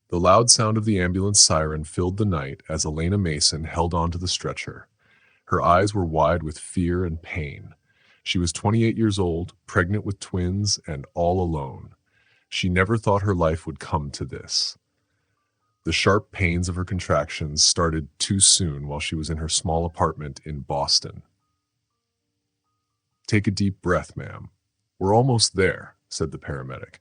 The loud sound of the ambulance siren filled the night as Elena Mason held onto the stretcher. Her eyes were wide with fear and pain. She was 28 years old, pregnant with twins, and all alone. She never thought her life would come to this. The sharp pains of her contractions started too soon while she was in her small apartment in Boston. "Take a deep breath, ma'am. We're almost there," said the paramedic.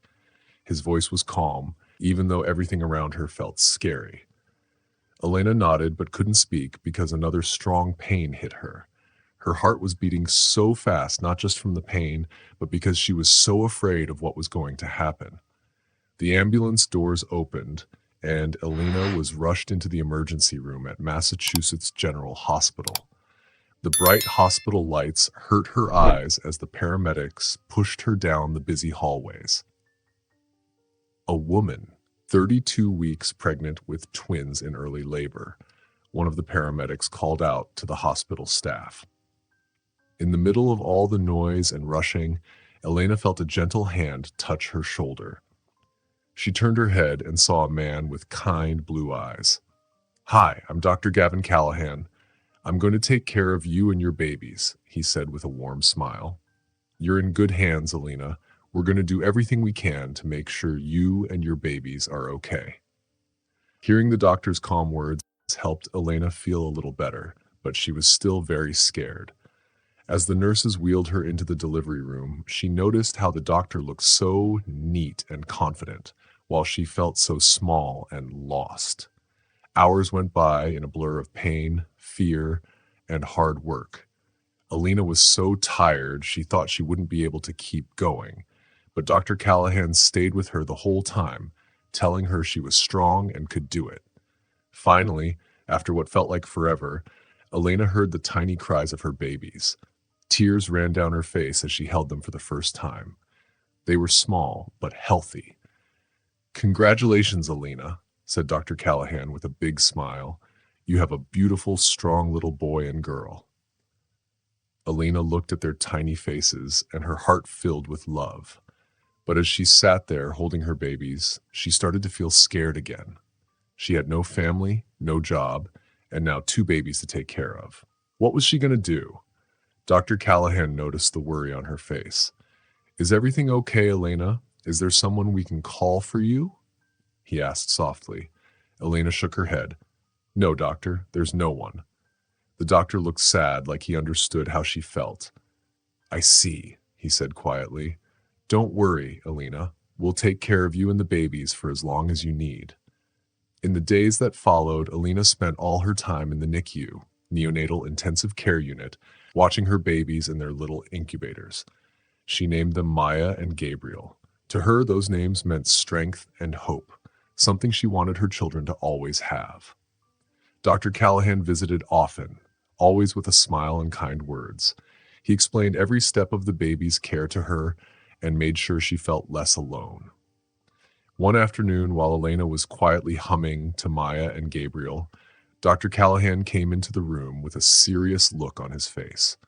His voice was calm, even though everything around her felt scary. Elena nodded but couldn't speak because another strong pain hit her. Her heart was beating so fast, not just from the pain, but because she was so afraid of what was going to happen. The ambulance doors opened, and Elena was rushed into the emergency room at Massachusetts General Hospital. The bright hospital lights hurt her eyes as the paramedics pushed her down the busy hallways. A woman, 32 weeks pregnant with twins in early labor, one of the paramedics called out to the hospital staff. In the middle of all the noise and rushing, Elena felt a gentle hand touch her shoulder. She turned her head and saw a man with kind blue eyes. "Hi, I'm Dr. Gavin Callahan. I'm going to take care of you and your babies," he said with a warm smile. "You're in good hands, Elena. We're going to do everything we can to make sure you and your babies are okay." Hearing the doctor's calm words helped Elena feel a little better, but she was still very scared. As the nurses wheeled her into the delivery room, she noticed how the doctor looked so neat and confident, while she felt so small and lost. Hours went by in a blur of pain, fear, and hard work. Elena was so tired she thought she wouldn't be able to keep going, but Dr. Callahan stayed with her the whole time, telling her she was strong and could do it. Finally, after what felt like forever, Elena heard the tiny cries of her babies. Tears ran down her face as she held them for the first time. They were small, but healthy. "Congratulations, Elena," said Dr. Callahan with a big smile. "You have a beautiful, strong little boy and girl." Elena looked at their tiny faces, and her heart filled with love. But as she sat there holding her babies, she started to feel scared again. She had no family, no job, and now 2 babies to take care of. What was she going to do? Dr. Callahan noticed the worry on her face. "Is everything okay, Elena? Is there someone we can call for you?" he asked softly. Elena shook her head. "No, doctor, there's no one." The doctor looked sad, like he understood how she felt. "I see," he said quietly. "Don't worry, Elena. We'll take care of you and the babies for as long as you need." In the days that followed, Elena spent all her time in the NICU, neonatal intensive care unit, watching her babies in their little incubators. She named them Maya and Gabriel. To her, those names meant strength and hope, something she wanted her children to always have. Dr. Callahan visited often, always with a smile and kind words. He explained every step of the baby's care to her and made sure she felt less alone. One afternoon, while Elena was quietly humming to Maya and Gabriel, Dr. Callahan came into the room with a serious look on his face.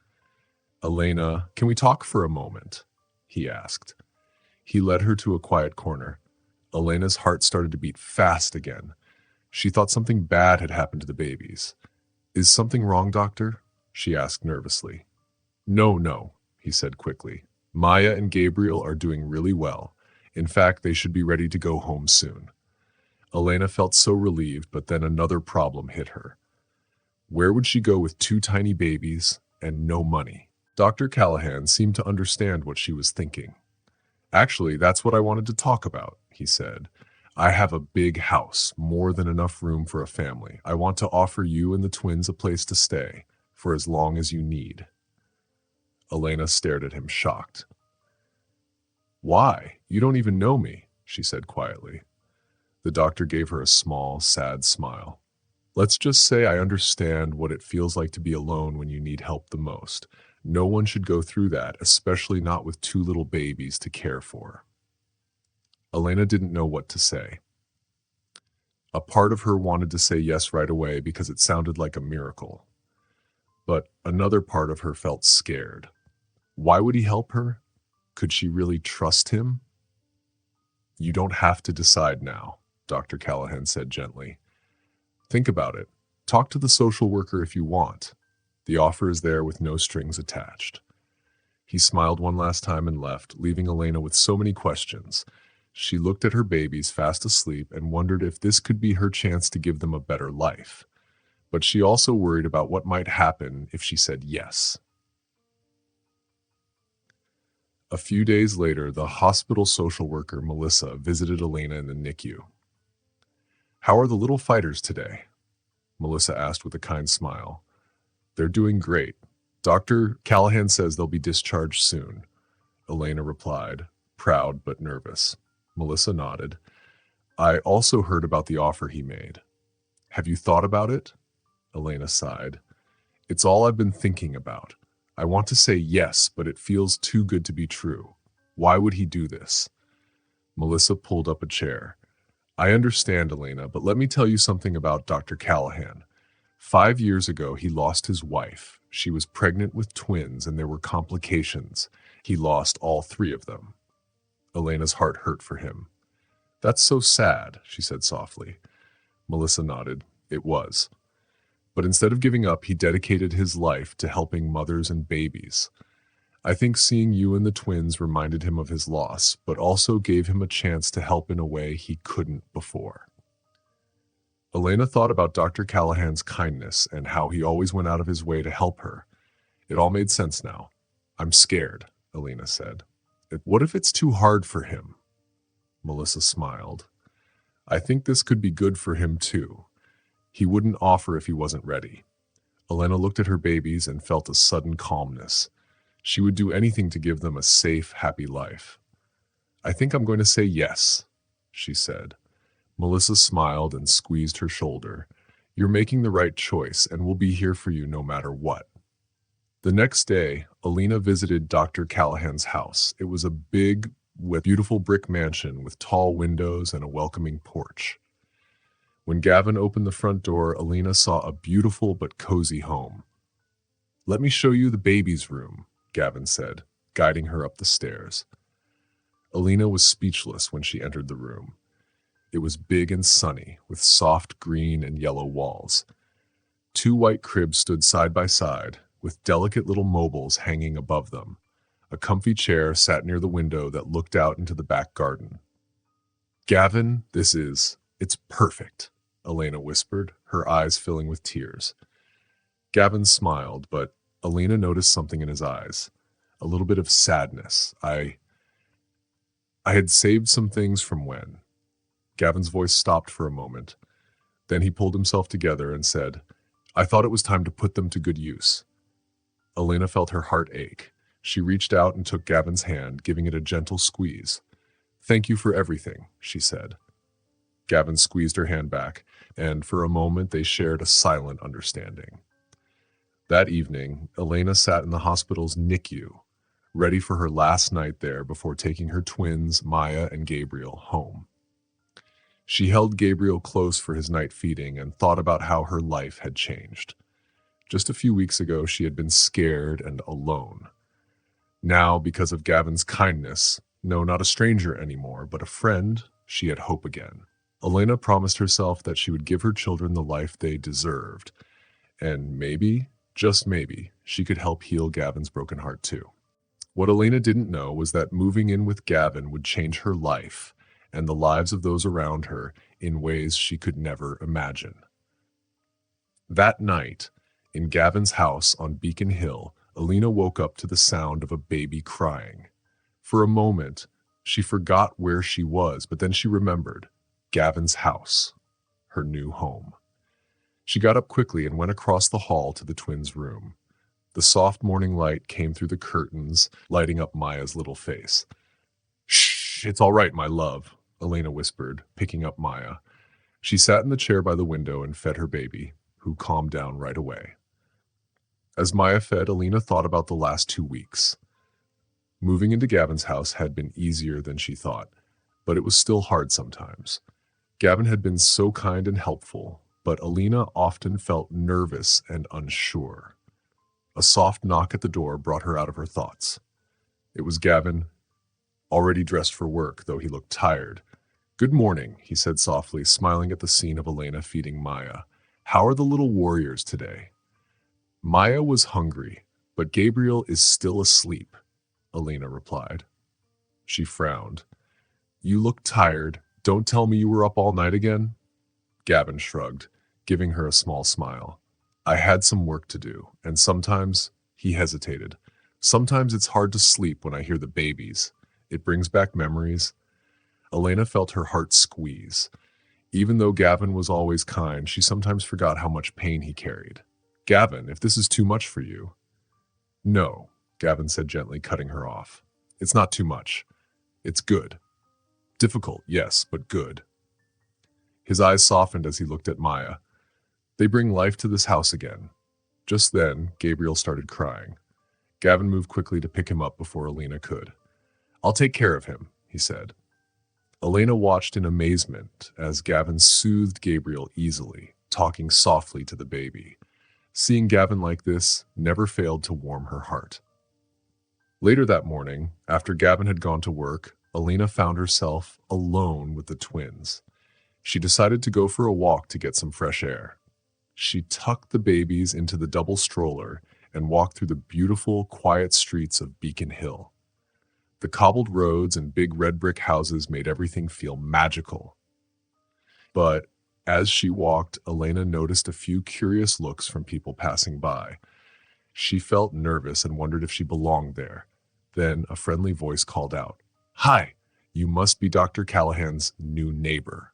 "Elena, can we talk for a moment?" he asked. He led her to a quiet corner. Elena's heart started to beat fast again. She thought something bad had happened to the babies. "Is something wrong, doctor?" she asked nervously. "No, no," he said quickly. "Maya and Gabriel are doing really well. In fact, they should be ready to go home soon." Elena felt so relieved, but then another problem hit her. Where would she go with 2 tiny babies and no money? Dr. Callahan seemed to understand what she was thinking. "Actually, that's what I wanted to talk about," he said. "I have a big house, more than enough room for a family. I want to offer you and the twins a place to stay for as long as you need." Elena stared at him, shocked. "Why? You don't even know me," she said quietly. The doctor gave her a small, sad smile. "Let's just say I understand what it feels like to be alone when you need help the most. No one should go through that, especially not with 2 little babies to care for." Elena didn't know what to say. A part of her wanted to say yes right away because it sounded like a miracle. But another part of her felt scared. Why would he help her? Could she really trust him? "You don't have to decide now," Dr. Callahan said gently. Think about it. Talk to the social worker if you want. The offer is there with no strings attached. He smiled one last time and left, leaving Elena with so many questions. She looked at her babies fast asleep and wondered if this could be her chance to give them a better life. But she also worried about what might happen if she said yes. A few days later, the hospital social worker, Melissa, visited Elena in the NICU. "How are the little fighters today?" Melissa asked with a kind smile. "They're doing great. Dr. Callahan says they'll be discharged soon," Elena replied, proud but nervous. Melissa nodded. "I also heard about the offer he made. Have you thought about it?" Elena sighed. "It's all I've been thinking about. I want to say yes, but it feels too good to be true. Why would he do this?" Melissa pulled up a chair. "I understand, Elena, but let me tell you something about Dr. Callahan. 5 years ago, he lost his wife. She was pregnant with twins, and there were complications. He lost all 3 of them." Elena's heart hurt for him. "That's so sad," she said softly. Melissa nodded. "It was. But instead of giving up, he dedicated his life to helping mothers and babies. I think seeing you and the twins reminded him of his loss, but also gave him a chance to help in a way he couldn't before." Elena thought about Dr. Callahan's kindness and how he always went out of his way to help her. It all made sense now. "I'm scared," Elena said. "What if it's too hard for him?" Melissa smiled. "I think this could be good for him too. He wouldn't offer if he wasn't ready." Elena looked at her babies and felt a sudden calmness. She would do anything to give them a safe, happy life. "I think I'm going to say yes," she said. Melissa smiled and squeezed her shoulder. "You're making the right choice, and we'll be here for you no matter what." The next day, Elena visited Dr. Callahan's house. It was a big, beautiful brick mansion with tall windows and a welcoming porch. When Gavin opened the front door, Elena saw a beautiful but cozy home. "Let me show you the baby's room," Gavin said, guiding her up the stairs. Elena was speechless when she entered the room. It was big and sunny, with soft green and yellow walls. 2 white cribs stood side by side, with delicate little mobiles hanging above them. A comfy chair sat near the window that looked out into the back garden. "Gavin, it's perfect," Elena whispered, her eyes filling with tears. Gavin smiled, but Elena noticed something in his eyes, a little bit of sadness. I had saved some things from when." Gavin's voice stopped for a moment. Then he pulled himself together and said, "I thought it was time to put them to good use." Elena felt her heart ache. She reached out and took Gavin's hand, giving it a gentle squeeze. "Thank you for everything," she said. Gavin squeezed her hand back, and for a moment they shared a silent understanding. That evening, Elena sat in the hospital's NICU, ready for her last night there before taking her twins, Maya and Gabriel, home. She held Gabriel close for his night feeding and thought about how her life had changed. Just a few weeks ago, she had been scared and alone. Now, because of Gavin's kindness, no, not a stranger anymore, but a friend, she had hope again. Elena promised herself that she would give her children the life they deserved, and maybe, just maybe, she could help heal Gavin's broken heart too. What Elena didn't know was that moving in with Gavin would change her life and the lives of those around her in ways she could never imagine. That night, in Gavin's house on Beacon Hill, Elena woke up to the sound of a baby crying. For a moment, she forgot where she was, but then she remembered Gavin's house, her new home. She got up quickly and went across the hall to the twins' room. The soft morning light came through the curtains, lighting up Maya's little face. "Shh, it's all right, my love," Elena whispered, picking up Maya. She sat in the chair by the window and fed her baby, who calmed down right away. As Maya fed, Elena thought about the last 2 weeks. Moving into Gavin's house had been easier than she thought, but it was still hard sometimes. Gavin had been so kind and helpful, but Elena often felt nervous and unsure. A soft knock at the door brought her out of her thoughts. It was Gavin, already dressed for work, though he looked tired. Good morning, he said softly, smiling at the scene of Elena feeding Maya. How are the little warriors today? Maya was hungry, but Gabriel is still asleep, Elena replied. She frowned. You look tired. Don't tell me you were up all night again? Gavin shrugged, giving her a small smile. I had some work to do, and sometimes, he hesitated. Sometimes it's hard to sleep when I hear the babies. It brings back memories. Elena felt her heart squeeze. Even though Gavin was always kind, she sometimes forgot how much pain he carried. Gavin, if this is too much for you. No, Gavin said gently, cutting her off. It's not too much. It's good. Difficult, yes, but good. His eyes softened as he looked at Maya. They bring life to this house again. Just then, Gabriel started crying. Gavin moved quickly to pick him up before Elena could. I'll take care of him, he said. Elena watched in amazement as Gavin soothed Gabriel easily, talking softly to the baby. Seeing Gavin like this never failed to warm her heart. Later that morning, after Gavin had gone to work, Elena found herself alone with the twins. She decided to go for a walk to get some fresh air. She tucked the babies into the double stroller and walked through the beautiful, quiet streets of Beacon Hill. The cobbled roads and big red brick houses made everything feel magical. But as she walked, Elena noticed a few curious looks from people passing by. She felt nervous and wondered if she belonged there. Then a friendly voice called out, Hi, you must be Dr. Callahan's new neighbor.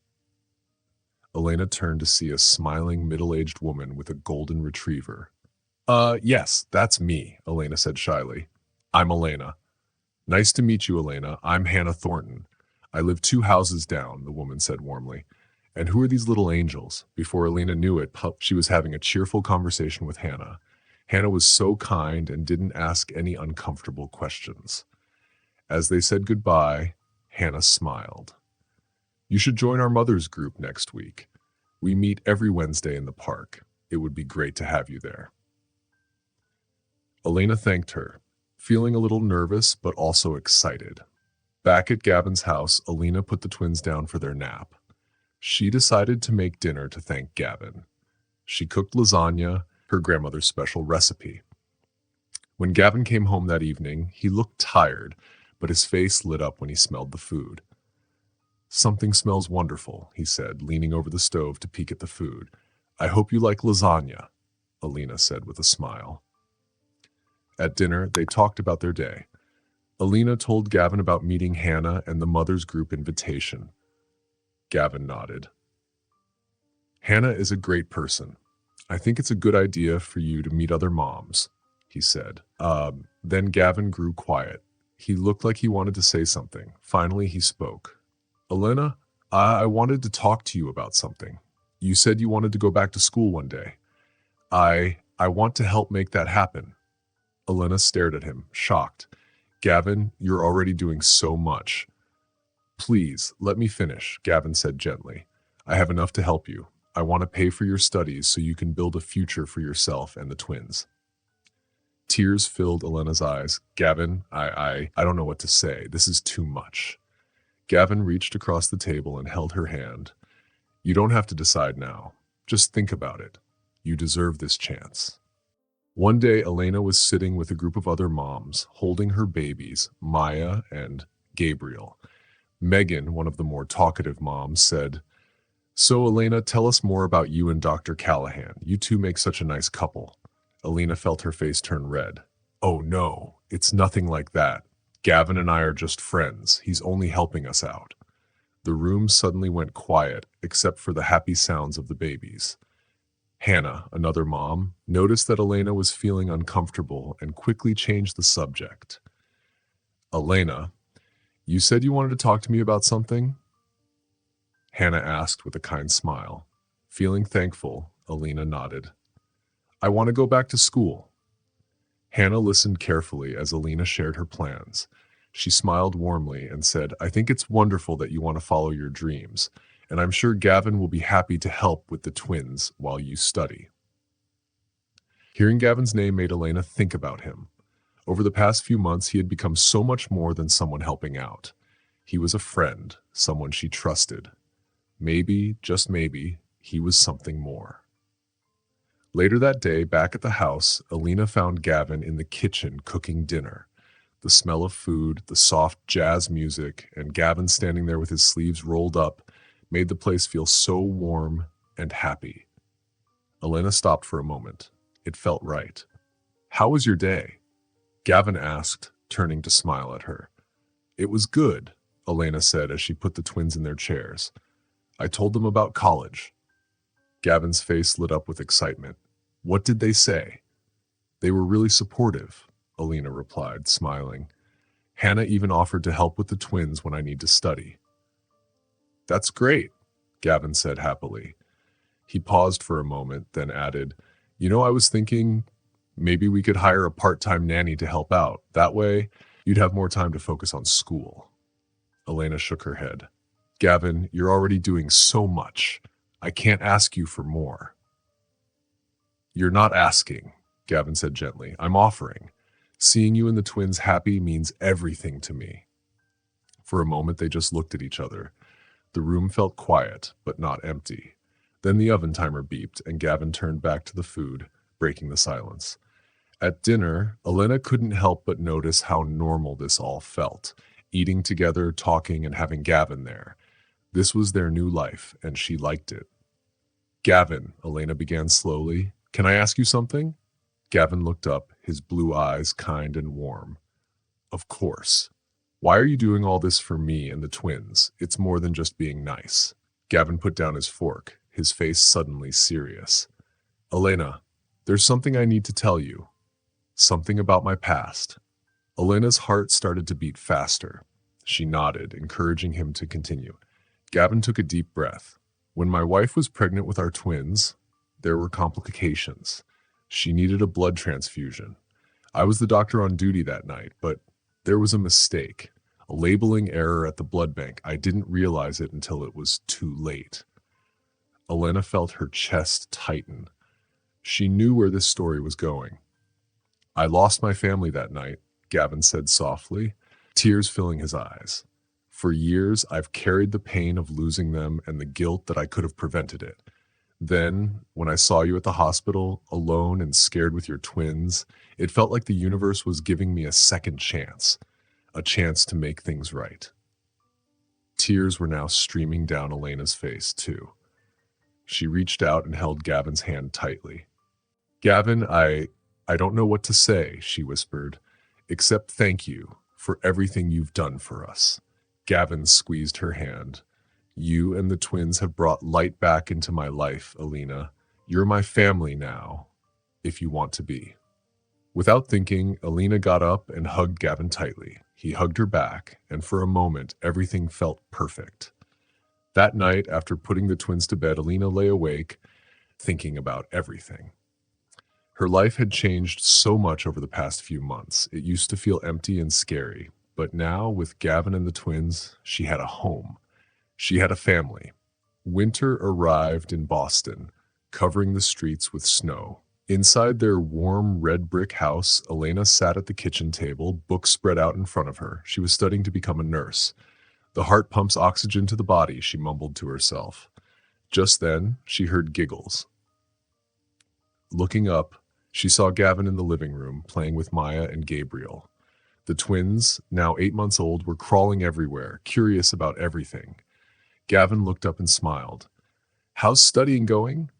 Elena turned to see a smiling middle-aged woman with a golden retriever. Yes, that's me, Elena said shyly. I'm Elena. Nice to meet you, Elena. I'm Hannah Thornton. I live 2 houses down, the woman said warmly. And who are these little angels? Before Elena knew it, she was having a cheerful conversation with Hannah. Hannah was so kind and didn't ask any uncomfortable questions. As they said goodbye, Hannah smiled. You should join our mother's group next week. We meet every Wednesday in the park. It would be great to have you there. Elena thanked her, feeling a little nervous but also excited. Back at Gavin's house, Elena put the twins down for their nap. She decided to make dinner to thank Gavin. She cooked lasagna, her grandmother's special recipe. When Gavin came home that evening, he looked tired, but his face lit up when he smelled the food. Something smells wonderful, he said, leaning over the stove to peek at the food. I hope you like lasagna, Elena said with a smile. At dinner, they talked about their day. Elena told Gavin about meeting Hannah and the mother's group invitation. Gavin nodded. Hannah is a great person. I think it's a good idea for you to meet other moms, he said. Then Gavin grew quiet. He looked like he wanted to say something. Finally, he spoke. Elena, I wanted to talk to you about something. You said you wanted to go back to school one day. I want to help make that happen. Elena stared at him, shocked. Gavin, you're already doing so much. Please, let me finish, Gavin said gently. I have enough to help you. I want to pay for your studies so you can build a future for yourself and the twins. Tears filled Elena's eyes. Gavin, I don't know what to say. This is too much. Gavin reached across the table and held her hand. You don't have to decide now. Just think about it. You deserve this chance. One day, Elena was sitting with a group of other moms, holding her babies, Maya and Gabriel. Megan, one of the more talkative moms, said, So, Elena, tell us more about you and Dr. Callahan. You two make such a nice couple. Elena felt her face turn red. Oh no, it's nothing like that. Gavin and I are just friends. He's only helping us out. The room suddenly went quiet, except for the happy sounds of the babies. Hannah, another mom, noticed that Elena was feeling uncomfortable and quickly changed the subject. Elena, you said you wanted to talk to me about something? Hannah asked with a kind smile. Feeling thankful, Elena nodded. I want to go back to school. Hannah listened carefully as Elena shared her plans. She smiled warmly and said, I think it's wonderful that you want to follow your dreams, and I'm sure Gavin will be happy to help with the twins while you study. Hearing Gavin's name made Elena think about him. Over the past few months, he had become so much more than someone helping out. He was a friend, someone she trusted. Maybe, just maybe, he was something more. Later that day, back at the house, Alina found Gavin in the kitchen cooking dinner. The smell of food, the soft jazz music, and Gavin standing there with his sleeves rolled up made the place feel so warm and happy. Elena stopped for a moment. It felt right. "How was your day?" Gavin asked, turning to smile at her. "It was good," Elena said as she put the twins in their chairs. "I told them about college." Gavin's face lit up with excitement. "What did they say?" "They were really supportive," Elena replied, smiling. "Hannah even offered to help with the twins when I need to study." "That's great," Gavin said happily. He paused for a moment, then added, I was thinking maybe we could hire a part-time nanny to help out. That way, you'd have more time to focus on school." Elena shook her head. "Gavin, you're already doing so much. I can't ask you for more." "You're not asking," Gavin said gently. "I'm offering. Seeing you and the twins happy means everything to me." For a moment, they just looked at each other. The room felt quiet, but not empty. Then the oven timer beeped, and Gavin turned back to the food, breaking the silence. At dinner, Elena couldn't help but notice how normal this all felt. Eating together, talking, and having Gavin there. This was their new life, and she liked it. "Gavin," Elena began slowly, "can I ask you something?" Gavin looked up, his blue eyes kind and warm. "Of course. Why are you doing all this for me and the twins? It's more than just being nice." Gavin put down his fork, his face suddenly serious. "Elena, there's something I need to tell you. Something about my past." Elena's heart started to beat faster. She nodded, encouraging him to continue. Gavin took a deep breath. "When my wife was pregnant with our twins, there were complications. She needed a blood transfusion. I was the doctor on duty that night, but there was a mistake. A labeling error at the blood bank. I didn't realize it until it was too late." Elena felt her chest tighten. She knew where this story was going. "I lost my family that night," Gavin said softly, tears filling his eyes. "For years, I've carried the pain of losing them and the guilt that I could have prevented it. Then, when I saw you at the hospital, alone and scared with your twins, it felt like the universe was giving me a second chance, a chance to make things right." Tears were now streaming down Elena's face, too. She reached out and held Gavin's hand tightly. "Gavin, I don't know what to say," she whispered, "except thank you for everything you've done for us." Gavin squeezed her hand. "You and the twins have brought light back into my life, Elena. You're my family now, if you want to be." Without thinking, Elena got up and hugged Gavin tightly. He hugged her back, and for a moment, everything felt perfect. That night, after putting the twins to bed, Elena lay awake, thinking about everything. Her life had changed so much over the past few months. It used to feel empty and scary, but now, with Gavin and the twins, she had a home. She had a family. Winter arrived in Boston, covering the streets with snow. Inside their warm red brick house, Elena sat at the kitchen table, books spread out in front of her. She was studying to become a nurse. "The heart pumps oxygen to the body," she mumbled to herself. Just then, she heard giggles. Looking up, she saw Gavin in the living room, playing with Maya and Gabriel. The twins, now 8 months old, were crawling everywhere, curious about everything. Gavin looked up and smiled. "How's studying going?"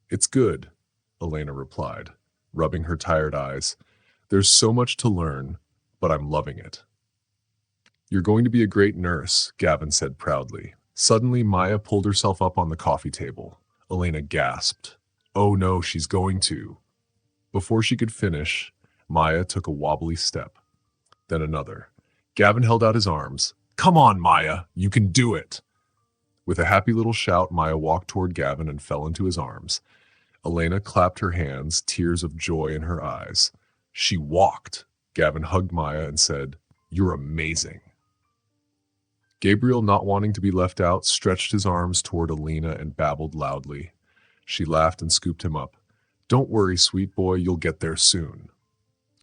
"It's good," Elena replied, rubbing her tired eyes. "There's so much to learn, but I'm loving it." "You're going to be a great nurse," Gavin said proudly. Suddenly, Maya pulled herself up on the coffee table. Elena gasped. "Oh no, she's going to." Before she could finish, Maya took a wobbly step. Then another. Gavin held out his arms. "Come on, Maya, you can do it." With a happy little shout, Maya walked toward Gavin and fell into his arms. Elena clapped her hands, tears of joy in her eyes. "She walked." Gavin hugged Maya and said, "You're amazing." Gabriel, not wanting to be left out, stretched his arms toward Elena and babbled loudly. She laughed and scooped him up. "Don't worry, sweet boy, you'll get there soon."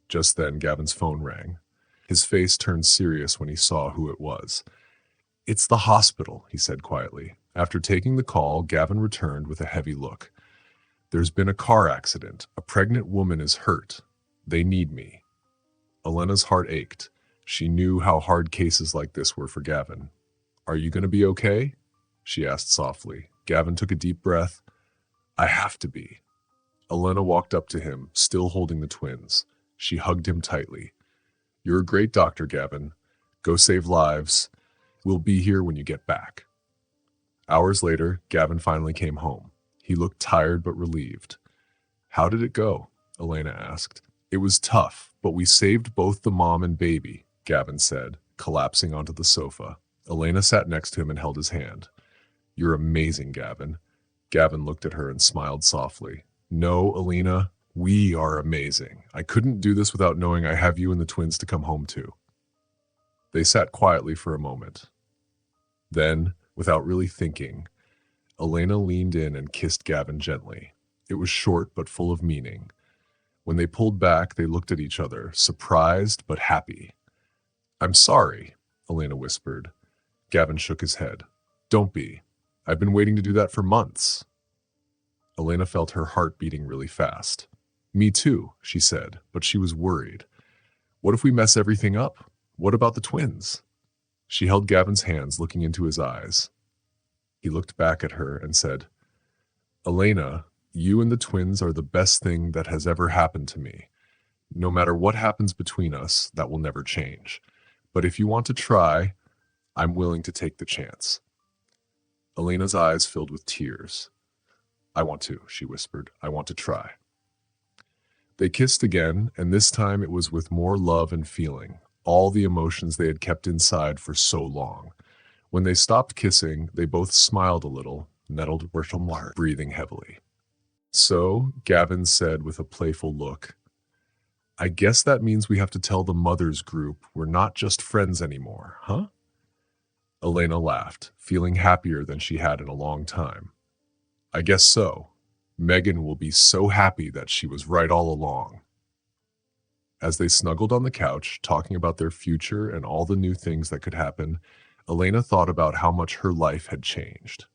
Just then, Gavin's phone rang. His face turned serious when he saw who it was. It's the hospital, he said quietly. After taking the call, Gavin returned with a heavy look. There's been a car accident. A pregnant woman is hurt. They need me. Elena's heart ached. She knew how hard cases like this were for Gavin. Are you going to be okay? She asked softly. Gavin took a deep breath. I have to be. Elena walked up to him, still holding the twins. She hugged him tightly. You're a great doctor, Gavin. Go save lives. We'll be here when you get back. Hours later, Gavin finally came home. He looked tired but relieved. How did it go? Elena asked. It was tough, but we saved both the mom and baby, Gavin said, collapsing onto the sofa. Elena sat next to him and held his hand. You're amazing, Gavin. Gavin looked at her and smiled softly. No, Elena, we are amazing. I couldn't do this without knowing I have you and the twins to come home to. They sat quietly for a moment. Then, without really thinking, Elena leaned in and kissed Gavin gently. It was short but full of meaning. When they pulled back, they looked at each other, surprised but happy. I'm sorry, Elena whispered. Gavin shook his head. Don't be. I've been waiting to do that for months. Elena felt her heart beating really fast. Me too, she said, but she was worried. What if we mess everything up? What about the twins? She held Gavin's hands, looking into his eyes. He looked back at her and said, Elena, you and the twins are the best thing that has ever happened to me. No matter what happens between us, that will never change. But if you want to try, I'm willing to take the chance. Elena's eyes filled with tears. I want to, she whispered. I want to try. They kissed again, and this time it was with more love and feeling, all the emotions they had kept inside for so long. When they stopped kissing, they both smiled a little, nettled Wirtelmar, breathing heavily. So, Gavin said with a playful look, I guess that means we have to tell the mothers group we're not just friends anymore, huh? Elena laughed, feeling happier than she had in a long time. I guess so. Megan will be so happy that she was right all along. As they snuggled on the couch, talking about their future and all the new things that could happen, Elena thought about how much her life had changed.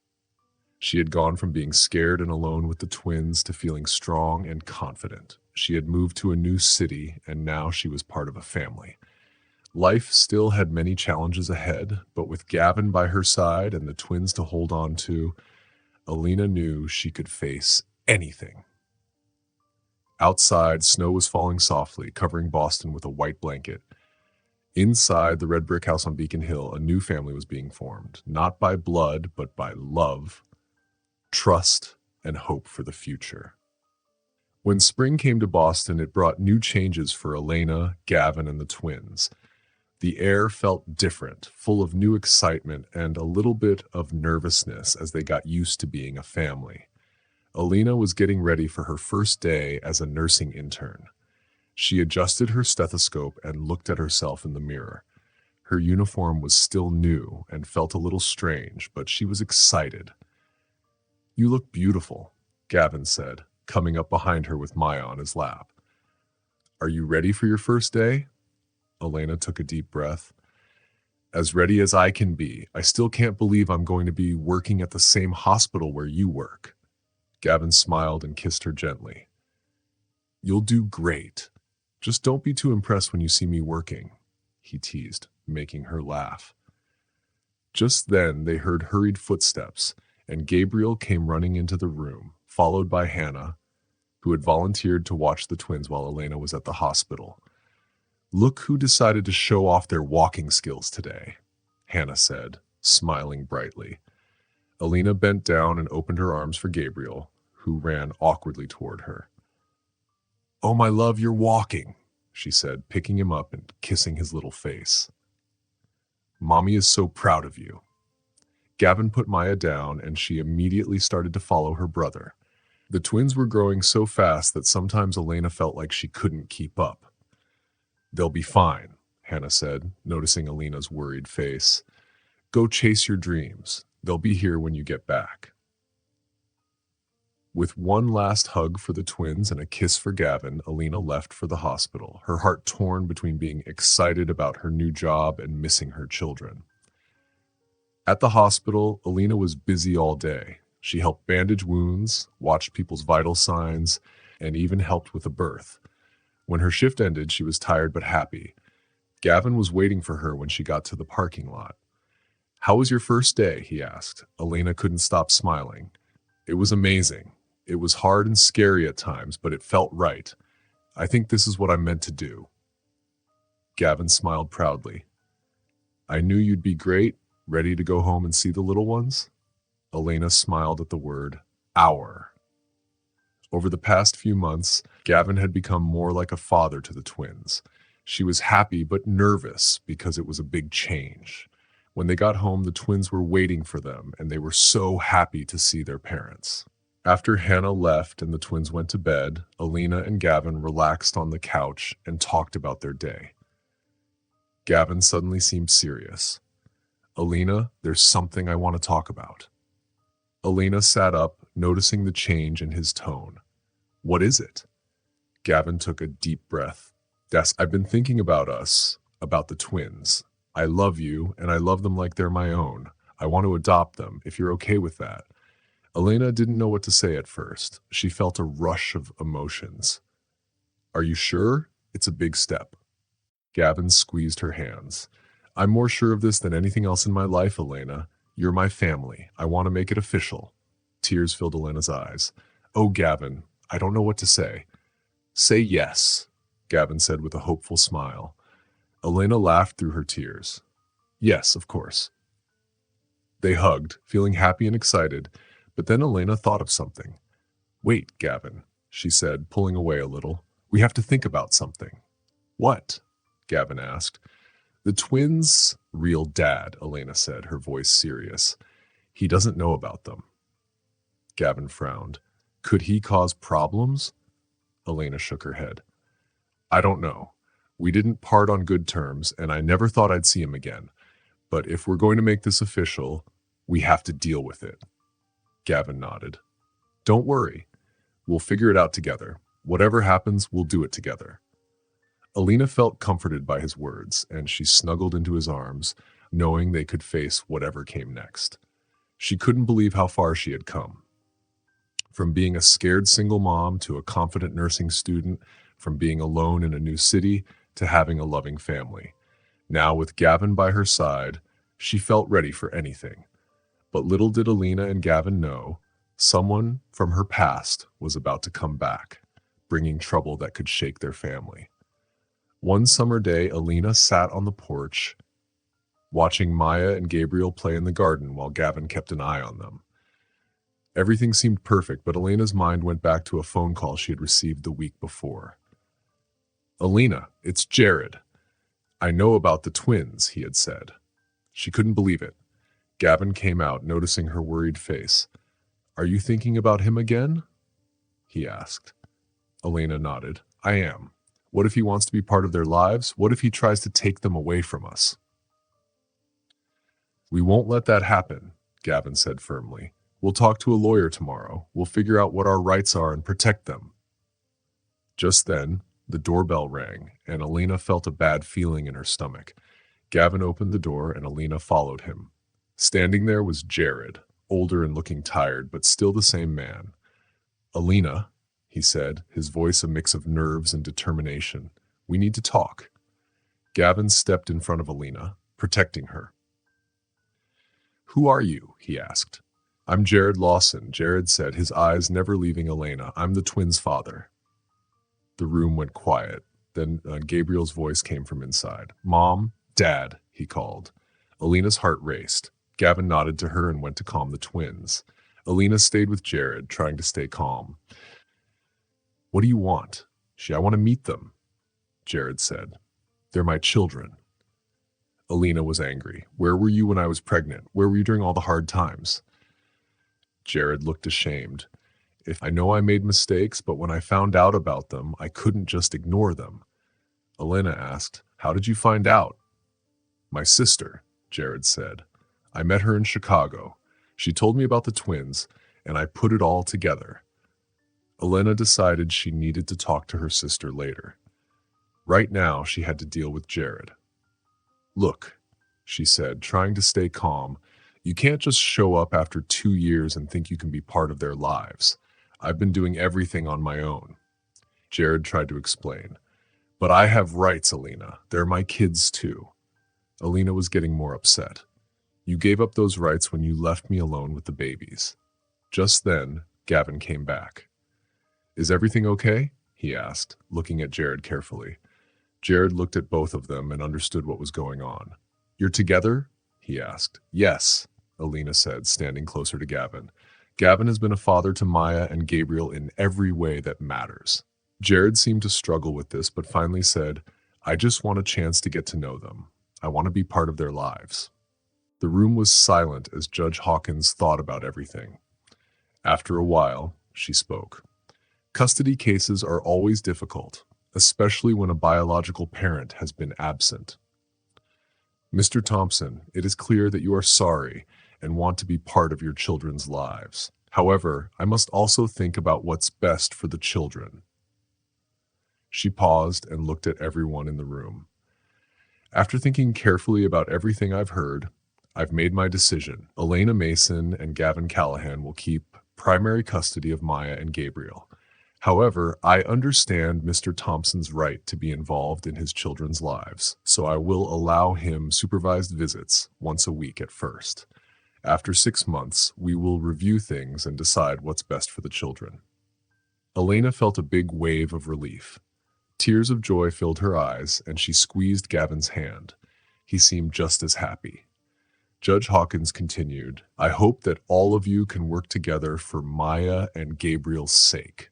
She had gone from being scared and alone with the twins to feeling strong and confident. She had moved to a new city, and now she was part of a family. Life still had many challenges ahead, but with Gavin by her side and the twins to hold on to, Elena knew she could face anything. Outside, snow was falling softly, covering Boston with a white blanket. Inside the red brick house on Beacon Hill, a new family was being formed, not by blood, but by love, trust, and hope for the future. When spring came to Boston, it brought new changes for Elena, Gavin, and the twins. The air felt different, full of new excitement and a little bit of nervousness as they got used to being a family. Elena was getting ready for her first day as a nursing intern. She adjusted her stethoscope and looked at herself in the mirror. Her uniform was still new and felt a little strange, but she was excited. You look beautiful, Gavin said, coming up behind her with Maya on his lap. Are you ready for your first day? Elena took a deep breath. As ready as I can be. I still can't believe I'm going to be working at the same hospital where you work. Gavin smiled and kissed her gently. You'll do great. Just don't be too impressed when you see me working, he teased, making her laugh. Just then they heard hurried footsteps, and Gabriel came running into the room, followed by Hannah, who had volunteered to watch the twins while Elena was at the hospital. Look who decided to show off their walking skills today, Hannah said, smiling brightly. Elena bent down and opened her arms for Gabriel, who ran awkwardly toward her. Oh, my love, you're walking, she said, picking him up and kissing his little face. Mommy is so proud of you. Gavin put Maya down, and she immediately started to follow her brother. The twins were growing so fast that sometimes Elena felt like she couldn't keep up. They'll be fine, Hannah said, noticing Elena's worried face. Go chase your dreams. They'll be here when you get back. With one last hug for the twins and a kiss for Gavin, Elena left for the hospital, her heart torn between being excited about her new job and missing her children. At the hospital, Alina was busy all day. She helped bandage wounds, watched people's vital signs, and even helped with a birth. When her shift ended, she was tired but happy. Gavin was waiting for her when she got to the parking lot. "How was your first day?" he asked. Alina couldn't stop smiling. "It was amazing. It was hard and scary at times, but it felt right. I think this is what I'm meant to do." Gavin smiled proudly. "I knew you'd be great, ready to go home and see the little ones?" Elena smiled at the word "our." Over the past few months, Gavin had become more like a father to the twins. She was happy but nervous because it was a big change. When they got home, the twins were waiting for them, and they were so happy to see their parents. After Hannah left and the twins went to bed, Alina and Gavin relaxed on the couch and talked about their day. Gavin suddenly seemed serious. "Alina, there's something I want to talk about." Alina sat up, noticing the change in his tone. "What is it?" Gavin took a deep breath. "I've been thinking about us, about the twins. I love you, and I love them like they're my own. I want to adopt them, if you're okay with that." Elena didn't know what to say at first. She felt a rush of emotions. "Are you sure? It's a big step." Gavin squeezed her hands. "I'm more sure of this than anything else in my life, Elena. You're my family. I want to make it official." Tears filled Elena's eyes. "Oh, Gavin, I don't know what to say." "Say yes," Gavin said with a hopeful smile. Elena laughed through her tears. "Yes, of course." They hugged, feeling happy and excited, but then Elena thought of something. "Wait, Gavin," she said, pulling away a little. "We have to think about something." "What?" Gavin asked. "The twins' real dad," Elena said, her voice serious. "He doesn't know about them." Gavin frowned. "Could he cause problems?" Elena shook her head. "I don't know. We didn't part on good terms, and I never thought I'd see him again. But if we're going to make this official, we have to deal with it." Gavin nodded. "Don't worry. We'll figure it out together. Whatever happens, we'll do it together." Alina felt comforted by his words, and she snuggled into his arms, knowing they could face whatever came next. She couldn't believe how far she had come. From being a scared single mom to a confident nursing student, from being alone in a new city to having a loving family. Now, with Gavin by her side, she felt ready for anything. But little did Alina and Gavin know, someone from her past was about to come back, bringing trouble that could shake their family. One summer day, Alina sat on the porch, watching Maya and Gabriel play in the garden while Gavin kept an eye on them. Everything seemed perfect, but Alina's mind went back to a phone call she had received the week before. "Alina, it's Jared. I know about the twins," he had said. She couldn't believe it. Gavin came out, noticing her worried face. "Are you thinking about him again?" he asked. Alina nodded. "I am. What if he wants to be part of their lives? What if he tries to take them away from us?" "We won't let that happen," Gavin said firmly. "We'll talk to a lawyer tomorrow. We'll figure out what our rights are and protect them." Just then, the doorbell rang, and Alina felt a bad feeling in her stomach. Gavin opened the door, and Alina followed him. Standing there was Jared, older and looking tired, but still the same man. "Alina," he said, his voice a mix of nerves and determination, "we need to talk." Gavin stepped in front of Alina, protecting her. "Who are you?" he asked. "I'm Jared Lawson," Jared said, his eyes never leaving Elena. "I'm the twins' father." The room went quiet. Then Gabriel's voice came from inside. "Mom, Dad," he called. Alina's heart raced. Gavin nodded to her and went to calm the twins. Alina stayed with Jared, trying to stay calm. "What do you want?" "I want to meet them," Jared said. "They're my children." Alina was angry. "Where were you when I was pregnant? Where were you during all the hard times?" Jared looked ashamed. I know I made mistakes, but when I found out about them, I couldn't just ignore them." Elena asked, "How did you find out?" "My sister," Jared said. "I met her in Chicago. She told me about the twins, and I put it all together." Elena decided she needed to talk to her sister later. Right now, she had to deal with Jared. "Look," she said, trying to stay calm, You can't just show up after 2 years and think you can be part of their lives. I've been doing everything on my own. Jared tried to explain. But I have rights, Alina. They're my kids too. Alina was getting more upset. You gave up those rights when you left me alone with the babies. Just then, Gavin came back. Is everything okay? He asked, looking at Jared carefully. Jared looked at both of them and understood what was going on. You're together? He asked. Yes, Alina said, standing closer to Gavin. Gavin has been a father to Maya and Gabriel in every way that matters. Jared seemed to struggle with this, but finally said, I just want a chance to get to know them. I want to be part of their lives. The room was silent as Judge Hawkins thought about everything. After a while, she spoke. Custody cases are always difficult, especially when a biological parent has been absent. Mr. Thompson, it is clear that you are sorry and want to be part of your children's lives. However, I must also think about what's best for the children. She paused and looked at everyone in the room. After thinking carefully about everything I've heard, I've made my decision. Elena Mason and Gavin Callahan will keep primary custody of Maya and Gabriel. However, I understand Mr. Thompson's right to be involved in his children's lives, so I will allow him supervised visits once a week at first. After 6 months, we will review things and decide what's best for the children. Elena felt a big wave of relief. Tears of joy filled her eyes, and she squeezed Gavin's hand. He seemed just as happy. Judge Hawkins continued, I hope that all of you can work together for Maya and Gabriel's sake.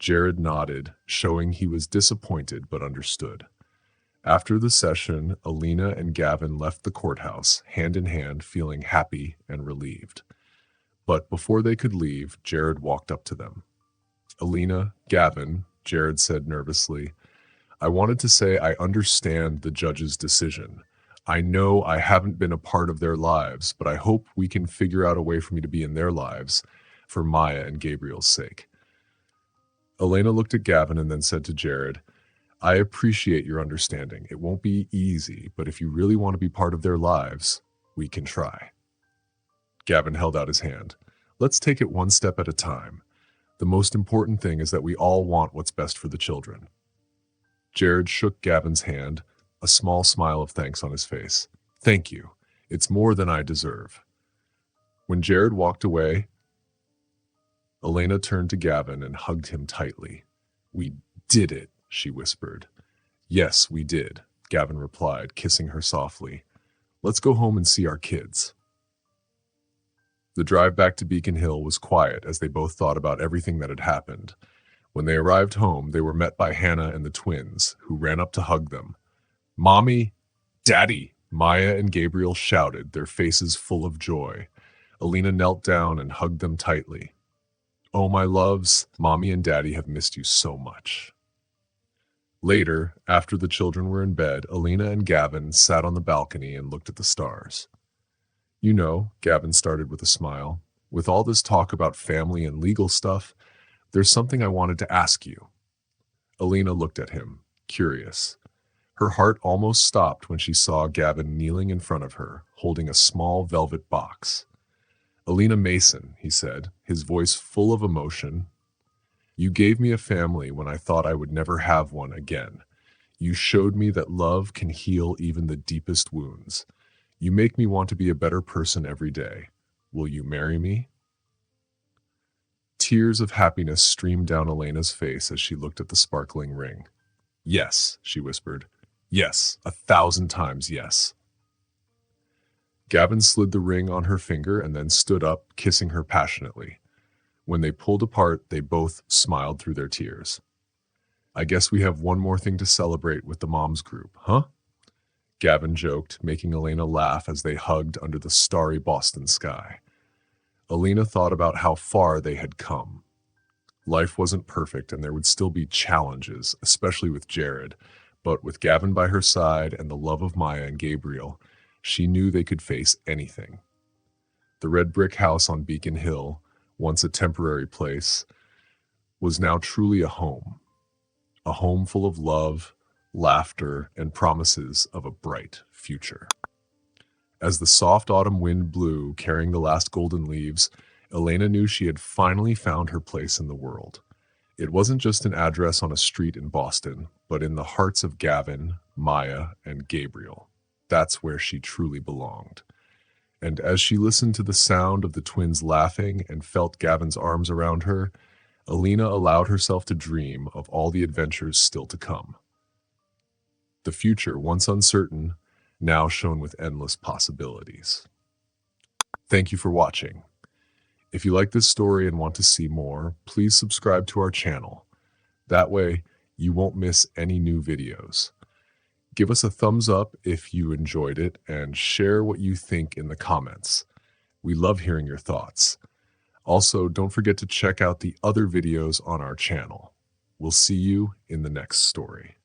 Jared nodded, showing he was disappointed but understood. After the session, Alina and Gavin left the courthouse, hand in hand, feeling happy and relieved. But before they could leave, Jared walked up to them. Alina, Gavin, Jared said nervously, I wanted to say I understand the judge's decision. I know I haven't been a part of their lives, but I hope we can figure out a way for me to be in their lives for Maya and Gabriel's sake. Elena looked at Gavin and then said to Jared, I appreciate your understanding. It won't be easy, but if you really want to be part of their lives, we can try. Gavin held out his hand. Let's take it one step at a time. The most important thing is that we all want what's best for the children. Jared shook Gavin's hand, a small smile of thanks on his face. Thank you. It's more than I deserve. When Jared walked away, Elena turned to Gavin and hugged him tightly. We did it, she whispered. Yes, we did, Gavin replied, kissing her softly. Let's go home and see our kids. The drive back to Beacon Hill was quiet as they both thought about everything that had happened. When they arrived home, they were met by Hannah and the twins, who ran up to hug them. Mommy! Daddy! Maya and Gabriel shouted, their faces full of joy. Alina knelt down and hugged them tightly. Oh, my loves, Mommy and Daddy have missed you so much. Later, after the children were in bed, Alina and Gavin sat on the balcony and looked at the stars. You know, Gavin started with a smile, with all this talk about family and legal stuff, there's something I wanted to ask you. Alina looked at him, curious. Her heart almost stopped when she saw Gavin kneeling in front of her, holding a small velvet box. Alina Mason, he said, his voice full of emotion. You gave me a family when I thought I would never have one again. You showed me that love can heal even the deepest wounds. You make me want to be a better person every day. Will you marry me? Tears of happiness streamed down Elena's face as she looked at the sparkling ring. Yes, she whispered. Yes, 1,000 times yes. Gavin slid the ring on her finger and then stood up, kissing her passionately. When they pulled apart, they both smiled through their tears. I guess we have one more thing to celebrate with the moms group, huh? Gavin joked, making Elena laugh as they hugged under the starry Boston sky. Elena thought about how far they had come. Life wasn't perfect and there would still be challenges, especially with Jared, but with Gavin by her side and the love of Maya and Gabriel, she knew they could face anything. The red brick house on Beacon Hill, once a temporary place, was now truly a home full of love, laughter, and promises of a bright future. As the soft autumn wind blew, carrying the last golden leaves, Elena knew she had finally found her place in the world. It wasn't just an address on a street in Boston, but in the hearts of Gavin, Maya, and Gabriel. That's where she truly belonged. And as she listened to the sound of the twins laughing and felt Gavin's arms around her, Alina allowed herself to dream of all the adventures still to come. The future, once uncertain, now shone with endless possibilities. Thank you for watching. If you like this story and want to see more, please subscribe to our channel. That way, you won't miss any new videos. Give us a thumbs up if you enjoyed it and share what you think in the comments. We love hearing your thoughts. Also, don't forget to check out the other videos on our channel. We'll see you in the next story.